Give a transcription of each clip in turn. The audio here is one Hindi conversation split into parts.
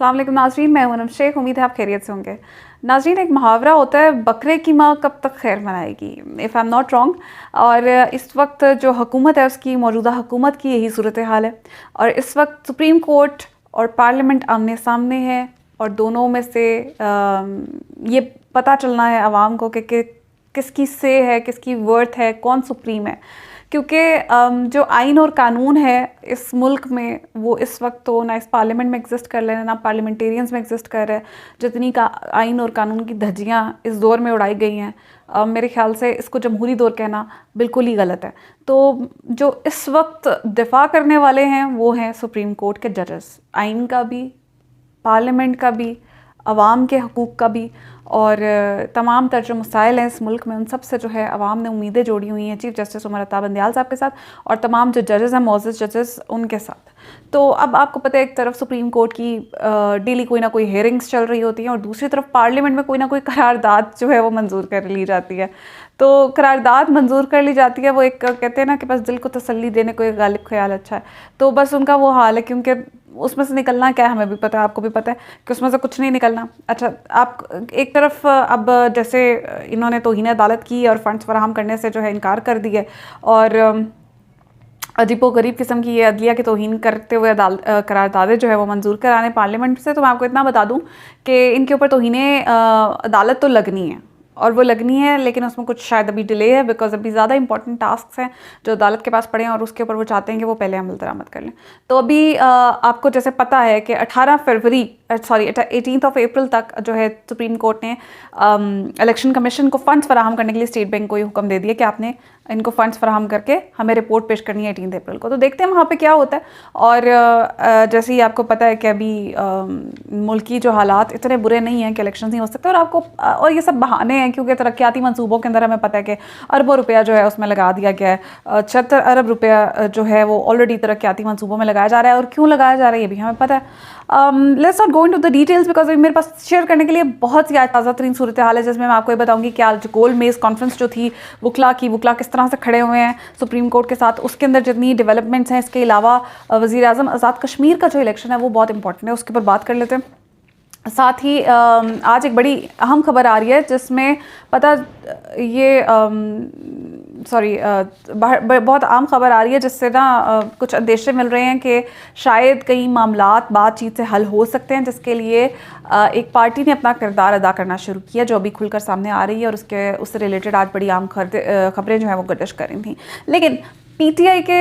अस्सलाम वालेकुम नाज़रीन, मैं पूनम शेख। उम्मीद है आप खैरियत से होंगे। नाज़रीन, एक मुहावरा होता है, बकरे की माँ कब तक खैर मनाएगी, if I am not wrong. और इस वक्त जो हुकूमत है उसकी, मौजूदा हुकूमत की यही सूरत हाल है। और इस वक्त सुप्रीम कोर्ट और पार्लियामेंट आमने सामने है, और दोनों में से ये पता चलना है आवाम को कि किसकी से है, किसकी वर्थ है, कौन सुप्रीम है। क्योंकि जो आइन और कानून है इस मुल्क में, वो इस वक्त तो ना इस पार्लियामेंट में एग्जिस्ट कर रहे हैं, ना पार्लियामेंटेरियंस में एग्जिस्ट कर रहे हैं। जितनी का आइन और कानून की धज्जियाँ इस दौर में उड़ाई गई हैं, मेरे ख्याल से इसको जमहूरी दौर कहना बिल्कुल ही गलत है। तो जो इस वक्त दिफा करने वाले हैं वो हैं सुप्रीम कोर्ट के जजेस, आइन का भी, पार्लियामेंट का भी, अवाम के हकूक़ का भी। और तमाम तर जो मसाइल हैं इस मुल्क में, उन सब से जो है अवाम ने उम्मीदें जोड़ी हुई हैं चीफ़ जस्टिस उमर अता बंदियाल साहब के साथ, और तमाम जो जजेस हैं, मोअज़्ज़ज़ जजेस, उनके साथ। तो अब आपको पता है, एक तरफ सुप्रीम कोर्ट की डेली कोई ना कोई हेयरिंग्स चल रही होती हैं, और दूसरी तरफ पार्लियामेंट में कोई ना कोई करारदाद जो है वो मंजूर कर ली जाती है। तो करारदाद मंजूर कर ली जाती है, वो एक कहते हैं ना कि बस दिल को तसल्ली देने को एक गालिब ख्याल अच्छा है। तो बस उनका वो हाल है, क्योंकि उसमें से निकलना क्या है हमें भी पता है, आपको भी पता है कि उसमें से कुछ नहीं निकलना। अच्छा, आप एक तरफ अब जैसे इन्होंने तौहीन अदालत की और फंड्स फराहम करने से जो है इनकार कर दिया, और अजीबो गरीब किस्म की ये अदलिया की तौहीन करते हुए करारदादें जो है वो मंजूर कराने पार्लियामेंट से। तो मैं आपको इतना बता दूं कि इनके ऊपर तौहीन अदालत तो लगनी है, और वो लगनी है, लेकिन उसमें कुछ शायद अभी डिले है, बिकॉज अभी ज़्यादा इंपॉर्टेंट टास्क हैं जो अदालत के पास पड़े हैं, और उसके ऊपर वो चाहते हैं कि वो पहले अमल दरामद कर लें। तो अभी आपको जैसे पता है कि 18 तक जो है सुप्रीम कोर्ट ने इलेक्शन कमीशन को फ़ंड्स फराहम करने के लिए स्टेट बैंक को ये हुक्म दे दिया कि आपने इनको फ़ंड्स फराहम करके हमें रिपोर्ट पेश करनी है 18 अप्रैल को। तो देखते हैं वहाँ पे क्या होता है। और जैसे ही आपको पता है कि अभी मुल्की जो हालात इतने बुरे नहीं हैं कि इलेक्शन नहीं हो सकते, और आपको और ये सब बहाने हैं, क्योंकि तरक्याती मंसूबों के अंदर हमें पता है कि अरबों रुपया जो है उसमें लगा दिया गया है। 76 अरब रुपया जो है वो ऑलरेडी तरक्याती मंसूबों में लगाया जा रहा है, और क्यों लगाया जा रहा है ये भी हमें पता है। Let's not go into the details, because अभी मेरे पास शेयर करने के लिए बहुत सी ताज़ा तरीन सूरत हाल है, जिसमें मैं आपको ये बताऊंगी कि आज गोल मेज़ कॉन्फ्रेंस जो थी वुकला किस तरह से खड़े हुए हैं सुप्रीम कोर्ट के साथ, उसके अंदर जितनी डेवलपमेंट्स हैं। इसके अलावा वज़ीर आज़म आज़ाद कश्मीर का जो इलेक्शन है वो बहुत इंपॉर्टेंट है, उसके ऊपर बात कर लेते हैं। साथ ही आज एक बड़ी अहम खबर आ रही है, जिसमें पता ये बहुत आम खबर आ रही है, जिससे ना कुछ अंदेशे मिल रहे हैं कि शायद कई मामलात बातचीत से हल हो सकते हैं, जिसके लिए एक पार्टी ने अपना किरदार अदा करना शुरू किया, जो अभी खुलकर सामने आ रही है। और उससे रिलेटेड आज बड़ी आम खबरें जो हैं वो गर्दिश कर रही थी। लेकिन पीटीआई के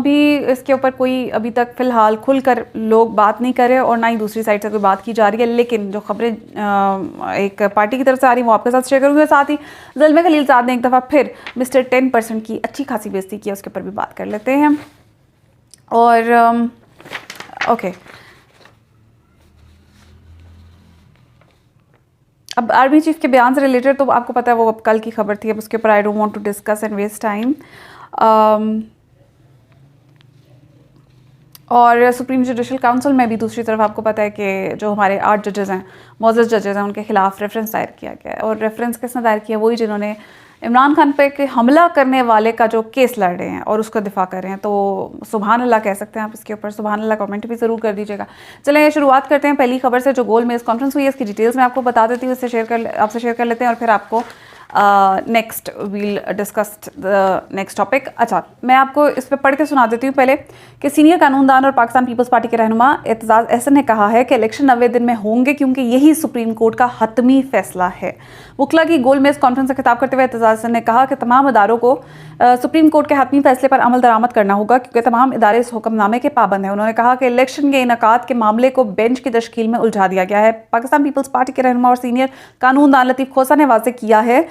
भी इसके ऊपर कोई अभी तक फ़िलहाल खुलकर लोग बात नहीं कर रहे, और ना ही दूसरी साइड से कोई बात की जा रही है। लेकिन जो खबरें एक पार्टी की तरफ से आ रही हैं वो आपके साथ शेयर करूँगी। साथ ही ज़ुल्फ़े खलीलज़ाद ने एक दफ़ा फिर मिस्टर 10% की अच्छी खासी बेइज्जती की है, उसके ऊपर भी बात कर लेते हैं। और ओके, अब आर्मी चीफ के बयान से रिलेटेड तो आपको पता है वो अब कल की खबर थी, अब उसके ऊपर I don't want to discuss and waste time. और सुप्रीम जुडिशल काउंसिल में भी दूसरी तरफ आपको पता है कि जो हमारे 8 जजेज़ हैं, मोअज़्ज़ज़ जजेज़ हैं, उनके खिलाफ रेफरेंस दायर किया गया है। और रेफरेंस किसने दायर किया? वही जिन्होंने इमरान खान पे के हमला करने वाले का जो केस लड़ रहे हैं और उसका दिफा कर रहे हैं। तो सुभान अल्लाह कह सकते हैं आप इसके ऊपर, सुभान अल्लाह कमेंट भी ज़रूर कर दीजिएगा। चलें शुरुआत करते हैं पहली खबर से, जो गोल मेज़ कॉन्फ्रेंस हुई है इसकी डिटेल्स मैं आपको बता देती हूँ, आपसे शेयर कर लेते हैं, और फिर आपको next will discussed the next topic. अच्छा, मैं आपको इस पर पढ़ के सुना देती हूँ पहले कि सीनियर कानूनदान और पाकिस्तान पीपल्स पार्टी के रहनुमा एतजाज़ अहसन ने कहा है कि इलेक्शन 90 दिन में होंगे, क्योंकि यही सुप्रीम कोर्ट का हतमी फैसला है। वुकला की गोल मेज़ कॉन्फ्रेंस से खिताब करते हुए एतजाज़ अहसन ने कहा कि तमाम इदारों को सुप्रीम कोर्ट के हतमी फैसले पर अमल दरामद करना होगा, क्योंकि तमाम इदारे इस हुक्मनामे के पाबंद हैं। उन्होंने कहा कि इलेक्शन के इनकाद के मामले को बेंच की तश्कील में उलझा दिया गया है। पाकिस्तान पीपल्स पार्टी के रहनुमा और सीनियर कानूनदान लतीफ़ खोसा ने वाज़ेह किया है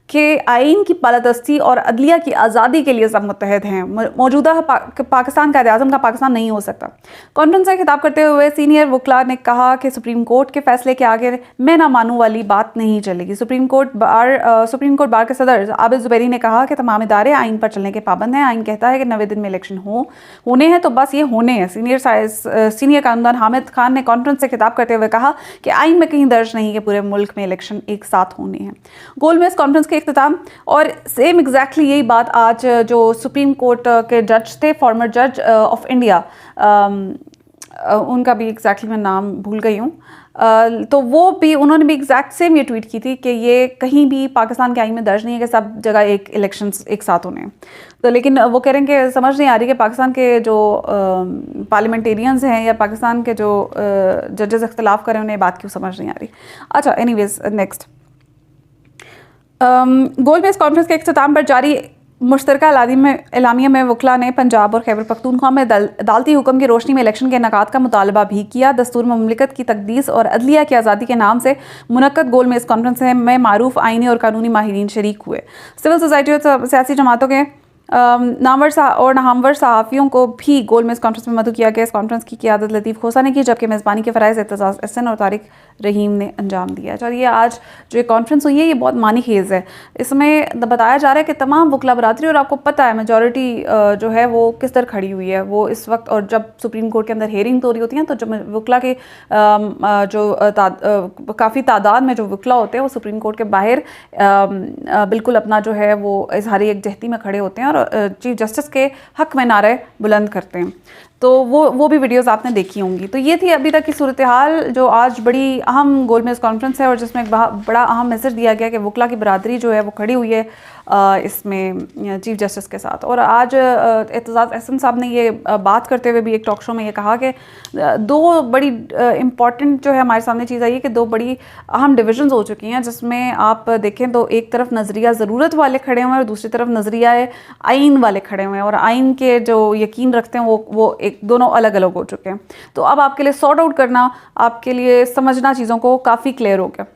कि आइन की बालादस्ती और अदलिया की आज़ादी के लिए सब मुत्तहद हैं। मौजूदा पाकिस्तान का आज़म का पाकिस्तान नहीं हो सकता। कॉन्फ्रेंस से खिताब करते हुए सीनियर वुकला ने कहा कि सुप्रीम कोर्ट के फैसले के आगे मैं ना मानूं वाली बात नहीं चलेगी। सुप्रीम कोर्ट बार के सदर आबिद ज़ुबैरी ने कहा कि तमाम इदारे आइन पर चलने के पाबंद हैं। आइन कहता है कि 90 दिन में इलेक्शन होने हैं, तो बस ये होने हैं। सीनियर कानूनदान हामिद खान ने कॉन्फ्रेंस से खिताब करते हुए कहा कि आइन में कहीं दर्ज नहीं कि पूरे मुल्क में इलेक्शन एक साथ होने हैं। गोल मेज़ कॉन्फ्रेंस इख्तिताम, और सेम एग्जैक्टली यही बात आज जो सुप्रीम कोर्ट के जज थे, फॉर्मर जज ऑफ इंडिया उनका भी एग्जैक्टली मैं नाम भूल गई हूँ, तो वो भी उन्होंने भी एग्जैक्ट सेम ये ट्वीट की थी कि ये कहीं भी पाकिस्तान के आईन में दर्ज नहीं है कि सब जगह एक इलेक्शंस एक साथ होने हैं। तो लेकिन वो कह रहे हैं कि समझ नहीं आ रही कि पाकिस्तान के जो पार्लियामेंटेरियंस हैं या पाकिस्तान के जो जजेस इख्तलाफ करें उन्हें बात क्यों समझ नहीं आ रही। अच्छा, एनीवेज नेक्स्ट, गोल बेस कॉन्फ्रेंस के इख्तिताम पर जारी मुश्तरका एलामिया में वकला ने पंजाब और खैबर पख्तूनख्वा में अदालती हुक्म की रोशनी में इलेक्शन के इनेकाद का मुतालबा भी किया। दस्तूर में ममलिकत की तकदीस और अदलिया की आज़ादी के नाम से मुनक्कद गोल में इस कॉन्फ्रेंस में मारूफ आइनी और कानूनी माहिरीन शरीक हुए। सिविल सोसाइटी और सियासी जमातों के नामवर सहाफ़ियों को भी गोल में इस कॉन्फ्रेंस में मदऊ किया गया। इस कॉन्फ्रेंस की क़ियादत लतीफ़ खोसा ने की, जबकि मेज़बानी के फ़राइज़ एतज़ाज़ अहसन और तारिक रहीम ने अंजाम दिया। और ये आज जो ये कॉन्फ्रेंस हुई है ये बहुत मानी खेज़ है। इसमें बताया जा रहा है कि तमाम वकला बरादरी, और आपको पता है मेजॉरिटी जो है वो किस तरह खड़ी हुई है वो इस वक्त, और जब सुप्रीम कोर्ट के अंदर हेयरिंग हो रही होती हैं तो जब वकला के जो काफ़ी तादाद में जो वकला होते हैं वो सुप्रीम कोर्ट के बाहर बिल्कुल अपना जो है वो इजहार यकजहती में खड़े होते हैं और चीफ जस्टिस के हक़ में नारे बुलंद करते हैं। तो वो भी वीडियोस आपने देखी होंगी। तो ये थी अभी तक की सूरत हाल जो आज बड़ी अहम गोल मेज़ कॉन्फ्रेंस है और जिसमें एक बड़ा अहम मैसेज दिया गया कि वकला की बरादरी जो है वो खड़ी हुई है इसमें चीफ जस्टिस के साथ। और आज एतज़ाज़ अहसन साहब ने ये बात करते हुए भी एक टॉक शो में ये कहा कि दो बड़ी इम्पॉर्टेंट जो है हमारे सामने चीज़ आई है कि दो बड़ी अहम डिविजन्स हो चुकी हैं, जिसमें आप देखें तो एक तरफ नज़रिया ज़रूरत वाले खड़े हुए हैं और दूसरी तरफ नज़रिया आइन वाले खड़े हुए हैं, और आइन के जो यकीन रखते हैं वो एक दोनों अलग अलग हो चुके हैं। तो अब आपके लिए सॉर्ट आउट करना, आपके लिए समझना चीज़ों को काफ़ी क्लियर हो गया।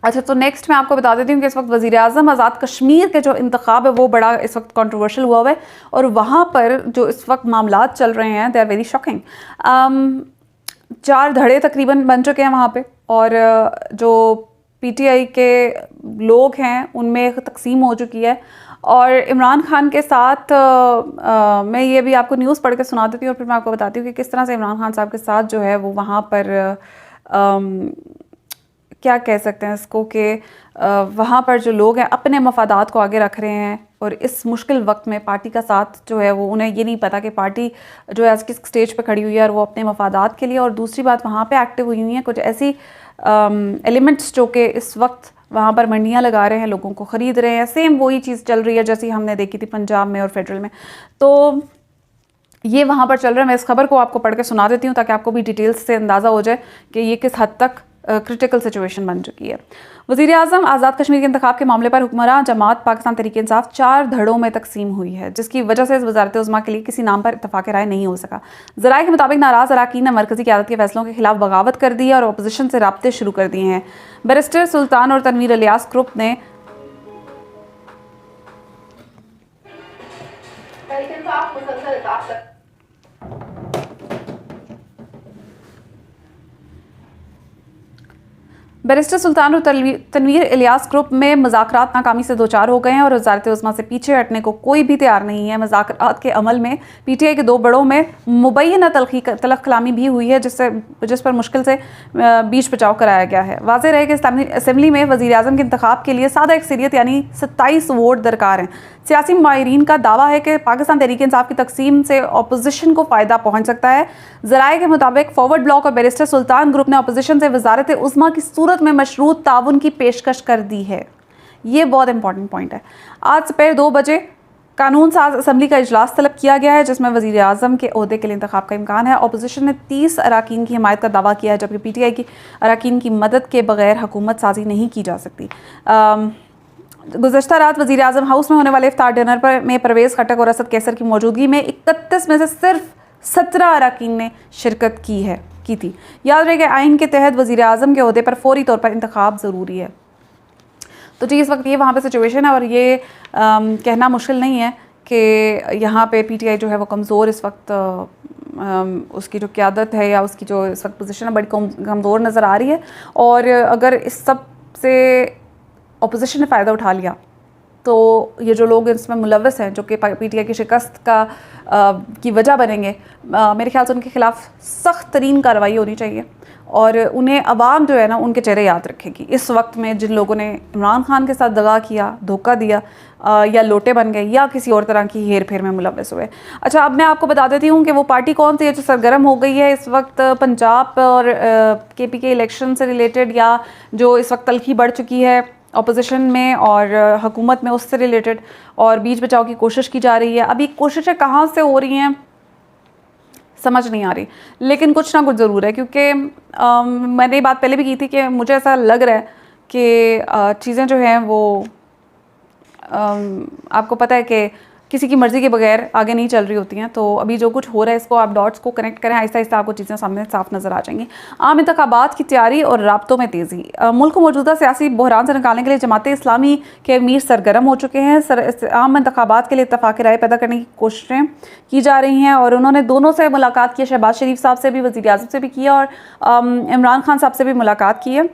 अच्छा, तो नेक्स्ट मैं आपको बता देती हूँ कि इस वक्त वज़ीर-ए-आज़म आज़ाद कश्मीर के जो इंतखाब है वो बड़ा इस वक्त कंट्रोवर्शियल हुआ है, और वहाँ पर जो इस वक्त मामलात चल रहे हैं दे आर वेरी शॉकिंग। 4 धड़े तकरीबन बन चुके हैं वहाँ पे, और जो PTI के लोग हैं उनमें तकसीम हो चुकी है। और इमरान खान के साथ मैं ये भी आपको न्यूज़ पढ़ के सुना देती हूँ और फिर मैं आपको बताती हूँ कि किस तरह से इमरान खान साहब के साथ जो है वो वहाँ पर क्या कह सकते हैं इसको कि वहाँ पर जो लोग हैं अपने मफादात को आगे रख रहे हैं, और इस मुश्किल वक्त में पार्टी का साथ जो है वो उन्हें ये नहीं पता कि पार्टी जो है आज किस स्टेज पे खड़ी हुई है और वो अपने मफादात के लिए। और दूसरी बात, वहाँ पे एक्टिव हुई हैं कुछ ऐसी एलिमेंट्स जो कि इस वक्त वहाँ पर मंडियाँ लगा रहे हैं, लोगों को ख़रीद रहे हैं। सेम वही चीज़ चल रही है जैसी हमने देखी थी पंजाब में और फेडरल में। तो ये वहाँ पर चल रहा है। मैं इस खबर को आपको पढ़ के सुना देती हूँ ताकि आपको भी डिटेल्स से अंदाज़ा हो जाए कि ये किस हद तक क्रिटिकल सिचुएशन बन चुकी है। वज़ीर-ए-आज़म आज़ाद कश्मीर के इंतखाब के मामले पर हुक्मरान जमात पाकिस्तान तहरीक इंसाफ 4 धड़ों में तकसीम हुई है, जिसकी वजह से इस वज़ारत उज़्मा के लिए किसी नाम पर इत्तफ़ाक़ राय नहीं हो सका। ज़राए के मुताबिक नाराज़ अरकान ने मरकज़ी क़यादत के फैसलों के खिलाफ बगावत कर दी है और अपोजिशन से राब्ते शुरू कर दिए हैं। बैरिस्टर सुल्तान और तनवीर इलियास ग्रुप ने बैरिस्टर सुल्तान और तनवीर इलियास ग्रुप में मुज़ाकरात नाकामी से दो चार हो गए हैं और वज़ारत उज़्मा से पीछे हटने को कोई भी तैयार नहीं है। मुज़ाकरात के अमल में PTI के 2 बड़ों में मुबैना तलख़ कलामी भी हुई है, जिस पर मुश्किल से बीच बचाव कराया गया है। वाज़ेह रहे कि असम्बली में वज़ीर-ए-आज़म के इंतखाब के लिए सादा अक्सरियत यानी 27 वोट दरकार हैं। सियासी माहिरीन का दावा है कि पाकिस्तान तहरीक इंसाफ की तकसीम से अपोजिशन को फ़ायदा पहुँच सकता है। ज़राए के मुताबिक फॉरवर्ड ब्लॉक और बैरिस्टर सुल्तान ग्रुप ने अपोजिशन से वज़ारत उज़्मा की सूरत में मशरूत ताउन की पेशकश कर दी है। ये बहुत इंपॉर्टेंट पॉइंट है। आज दोपहर 2 बजे कानून साज असम्बली का इजलास तलब किया गया है, जिसमें वज़ीर-ए-आज़म के ओहदे के लिए इंतखाब का इम्कान है। अपोजिशन ने 30 अरकान की हिमायत का दावा किया है, जबकि PTI की अरकान की मदद के बगैर हुकूमत साजी नहीं की जा सकती। गुज़श्ता रात वज़ीर-ए-आज़म हाउस में होने वाले इफ्तार डिनर में परवेज़ खट्टक और असद कैसर की मौजूदगी में 31 में से सिर्फ 17 अरकान ने शिरकत की थी। याद रहे कि आइन के तहत वज़ीर-ए-आज़म के ओहदे पर फौरी तौर पर इंतखाब ज़रूरी है। तो जी इस वक्त ये वहाँ पे सिचुएशन है, और ये कहना मुश्किल नहीं है कि यहाँ पे PTI जो है वो कमज़ोर इस वक्त उसकी जो क़यादत है या उसकी जो इस वक्त पोजीशन है बड़ी कमज़ोर नज़र आ रही है। और अगर इस सब से अपोजिशन ने फ़ायदा उठा लिया तो ये जो लोग इसमें मुलव्वस हैं जो कि PTI की शिकस्त की वजह बनेंगे, मेरे ख्याल से उनके ख़िलाफ़ सख्त तरीन कार्रवाई होनी चाहिए, और उन्हें अवाम जो है ना उनके चेहरे याद रखेगी। इस वक्त में जिन लोगों ने इमरान खान के साथ दगा किया, धोखा दिया, या लोटे बन गए या किसी और तरह की हेर फेर में मुलव्वस हुए। अच्छा, अब मैं आपको बता देती हूँ कि वो पार्टी कौन सी है जो सरगर्म हो गई है इस वक्त पंजाब और KP के इलेक्शन से रिलेटेड, या जो इस वक्त तलखी बढ़ चुकी है अपोजिशन में और हुकूमत में उससे रिलेटेड, और बीच बचाव की कोशिश की जा रही है। अभी कोशिशें कहाँ से हो रही हैं समझ नहीं आ रही, लेकिन कुछ ना कुछ ज़रूर है, क्योंकि मैंने ये बात पहले भी की थी कि मुझे ऐसा लग रहा है कि चीज़ें जो हैं वो आपको पता है कि किसी की मर्ज़ी के बगैर आगे नहीं चल रही होती हैं। तो अभी जो कुछ हो रहा है इसको आप डॉट्स को कनेक्ट करें, आहिस्ता आहिस्ता आपको चीज़ें सामने साफ नज़र आ जाएंगी। आम इंतखाबात की तैयारी और राब्तों में तेज़ी। मुल्क को मौजूदा सियासी बहरान से निकालने के लिए जमात इस्लामी के अमीर सरगर्म हो चुके हैं। आम इंतखाबात के लिए इत्तफाक़ राय पैदा करने की कोशिशें की जा रही हैं और उन्होंने दोनों से मुलाकात की है, शहबाज शरीफ साहब से भी, वज़ीर आज़म से भी की है और इमरान खान साहब से भी मुलाकात की है।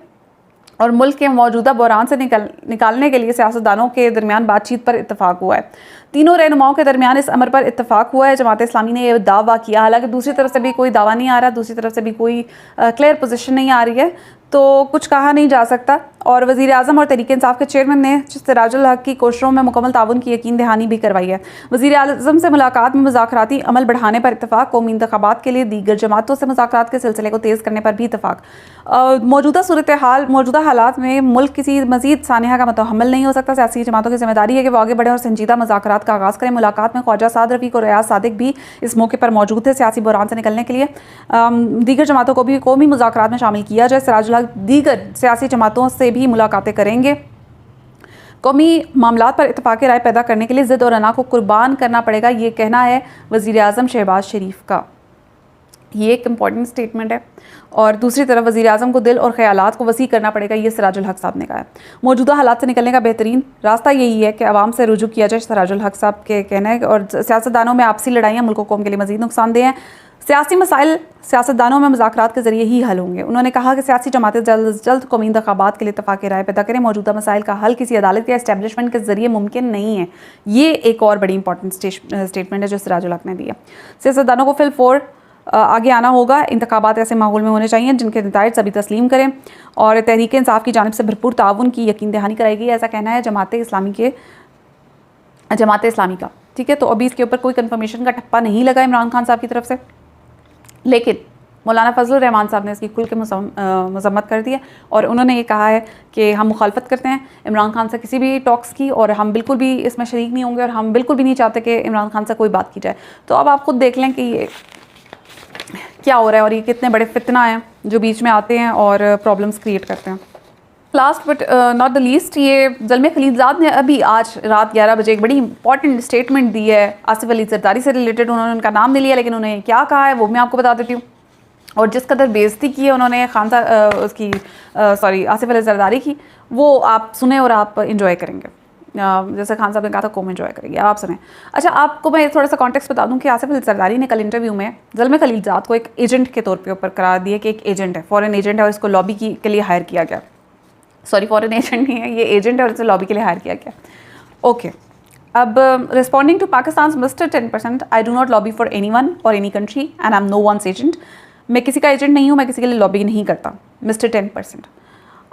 और मुल्क के मौजूदा बहरान से निकालने के लिए सियासतदानों के दरमियान बातचीत पर इत्तफाक हुआ है। तीनों रहनुमाओं के दरमियान इस अमर पर इत्तफाक हुआ है। जमात इस्लामी ने यह दावा किया, हालांकि दूसरी तरफ से भी कोई दावा नहीं आ रहा, दूसरी तरफ से भी कोई क्लियर पोजीशन नहीं आ रही है, तो कुछ कहा नहीं जा सकता। और वज़ीर आज़म और तहरीक इंसाफ के चेयरमैन ने सिराजुल हक की कोशिशों में मुकम्मल ताउन की यकीन दहानी भी करवाई है। वज़ीर आज़म से मुलाकात में मुज़ाकराती अमल बढ़ाने पर इत्तफाक, कौमी इंतखाबात के लिए दीगर जमातों से मुज़ाकरात के सिलसिले को तेज़ करने पर भी इत्तफाक। मौजूदा हालात में मुल्क किसी मज़ीद सानिया का मुतहम्मिल नहीं हो सकता। सियासी जमातों की जिम्मेदारी है कि वो आगे बढ़ें और संजीदा मुज़ाकरात का आगाज़ करें। मुलाकात में ख्वाजा साद रफ़ीक और रियाज सादिक भी इस मौके पर मौजूद थे। सियासी बहरान से निकलने के लिए दीगर जमातों को भी कौमी मुज़ाकरात में शामिल किया जाए। सिराजुल हक दीगर सियासी जमातों से भी मुलाकातें करेंगे। कौमी मामलात पर इत्तफाक़ राय पैदा करने के लिए ज़िद और अना को कुर्बान करना पड़ेगा, ये कहना है वज़ीर आज़म शहबाज शरीफ का। ये एक इम्पॉर्टेंट स्टेटमेंट है। और दूसरी तरफ वज़ीर आज़म को दिल और ख़यालात को वसी करना पड़ेगा, ये सिराजुल हक साहब ने कहा है। मौजूदा हालात से निकलने का बेहतरीन रास्ता यही है कि आवाम से रुजू किया जाए, सिराजुल हक साहब के कहना है। और सियासतदानों में आपसी लड़ाइयाँ मुल्क कौम के लिए मज़ीद नुकसानदेह हैं। सियासी मसाइल सियासतदानों में मुज़ाकरात के ज़रिए ही हल होंगे। उन्होंने कहा कि सियासी जमातें जल्द अज जल्द कौमी इंतखाबात के लिए इत्तफाक़ राय पैदा करें। मौजूदा मसाइल का हल किसी अदालत या इस्टेब्लिशमेंट के ज़रिए मुमकिन नहीं है। ये एक और बड़ी इंपॉर्टेंट स्टेटमेंट है जो सिराजुल हक ने दी है। सियासतदानों को फिलफोर आगे आना होगा। इंतखाबात ऐसे माहौल में होने चाहिए जिनके नताइज सभी तस्लीम करें और तहरीक इंसाफ की जानिब से भरपूर ताउन की यकीन दहानी कराएगी, ऐसा कहना है जमात इस्लामी का। ठीक है, तो अभी इसके ऊपर कोई कंफर्मेशन का ठप्पा नहीं लगा इमरान खान साहब की तरफ से, लेकिन मौलाना फजलुर रहमान साहब ने इसकी खुल के मजम्मत कर दी है और उन्होंने ये कहा है कि हम मुखालफत करते हैं इमरान खान से किसी भी टॉक्स की, और हम बिल्कुल भी इसमें शरीक नहीं होंगे और हम बिल्कुल भी नहीं चाहते कि इमरान खान से कोई बात की जाए। तो अब आप खुद देख लें कि ये क्या हो रहा है और ये कितने बड़े फितना हैं जो बीच में आते हैं और प्रॉब्लम्स क्रिएट करते हैं। Last but not the least, ये ज़ल्मे खलीलज़ाद ने अभी आज रात 11 बजे एक बड़ी इंपॉर्टेंट स्टेटमेंट दी है आसिफ अली जरदारी से रिलेटेड। उन्होंने उनका नाम नहीं लिया, लेकिन उन्होंने क्या कहा है वो मैं आपको बता देती हूँ। और जिस कदर बेइज्जती की है उन्होंने आसिफ अली जरदारी की, वो आप सुने और आप इंजॉय करेंगे। जैसे खान साहब ने कहा था कौम एंजॉय करेंगे, आप सुने। अच्छा, आपको मैं थोड़ा सा कॉन्टेक्स्ट बता दूं कि आसिफ अली जरदारी ने कल इंटरव्यू में ज़ल्मे खलीलज़ाद को एक एजेंट के तौर पे ऊपर करार दिया कि एक एजेंट है, फॉरेन एजेंट है और इसको लॉबी के लिए हायर किया गया। सॉरी, फॉरेन एजेंट नहीं है, ये एजेंट है और इसे लॉबी के लिए हायर किया गया। ओके, अब responding to Pakistan mister 10%, I do not lobby for any one or any country and I am no one's agent. मैं किसी का एजेंट नहीं हूँ, मैं किसी के लिए लॉबी नहीं करता। Mister 10%,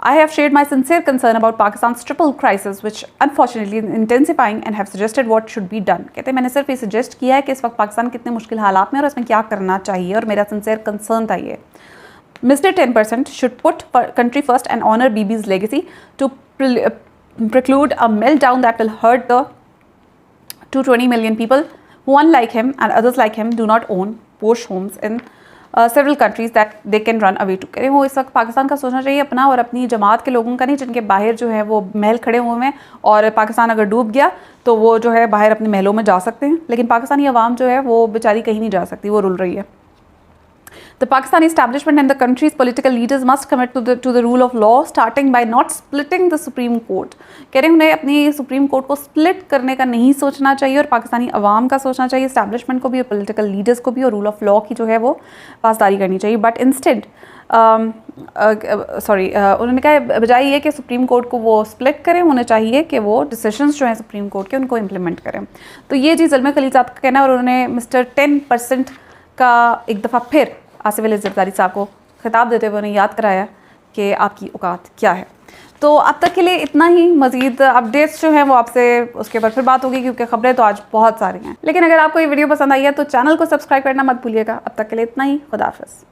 I have shared my sincere concern about Pakistan's triple crisis, which unfortunately is intensifying, and have suggested what should be done. कहते हैं मैंने सिर्फ ये सजेस्ट किया है कि इस वक्त पाकिस्तान कितने मुश्किल हालात में और इसमें क्या करना चाहिए, और मेरा सिंसियर कंसर्न था ये। Mr. 10% should put country first and honor BB's legacy to preclude a meltdown that will hurt the 220 million people who, unlike him and others like him, do not own posh homes in several countries that they can run away to. करें वो इस वक्त पाकिस्तान का सोचना चाहिए अपना और अपनी जमात के लोगों का नहीं, जिनके बाहर जो है वो महल खड़े हुए हैं और पाकिस्तान अगर डूब गया तो वो जो है बाहर अपने महलों में जा सकते हैं, लेकिन पाकिस्तानी अवाम जो है वो बेचारी कहीं नहीं जा सकती, वो रुल रही है। The Pakistani establishment and the country's political leaders must commit to the rule of law, starting by not splitting the Supreme Court. कह रहे हैं उन्हें अपनी सुप्रीम कोर्ट को स्प्लिट करने का नहीं सोचना चाहिए और पाकिस्तानी अवाम का सोचना चाहिए, एस्टैब्लिशमेंट को भी और पॉलिटिकल लीडर्स को भी, और रूल ऑफ लॉ की जो है वो पासदारी करनी चाहिए। बट इंस्टेड उन्होंने कहा बजाय ये कि सुप्रीम कोर्ट को वो स्प्लिट करें, उन्हें चाहिए कि वो डिसीजंस जो हैं सुप्रीम कोर्ट के उनको इम्प्लीमेंट करें। तो ये जी ज़ल्मे खलीलज़ाद का कहना है और उन्होंने मिस्टर 10% का एक दफ़ा फिर आसिफ अली जरदारी साहब को खिताब देते हुए उन्हें याद कराया कि आपकी औकात क्या है। तो अब तक के लिए इतना ही। मज़ीद अपडेट्स जो हैं वो आपसे उसके ऊपर फिर बात होगी, क्योंकि खबरें तो आज बहुत सारी हैं। लेकिन अगर आपको ये वीडियो पसंद आई है तो चैनल को सब्सक्राइब करना मत भूलिएगा। अब तक के लिए इतना ही। खुदा हाफ़िज़।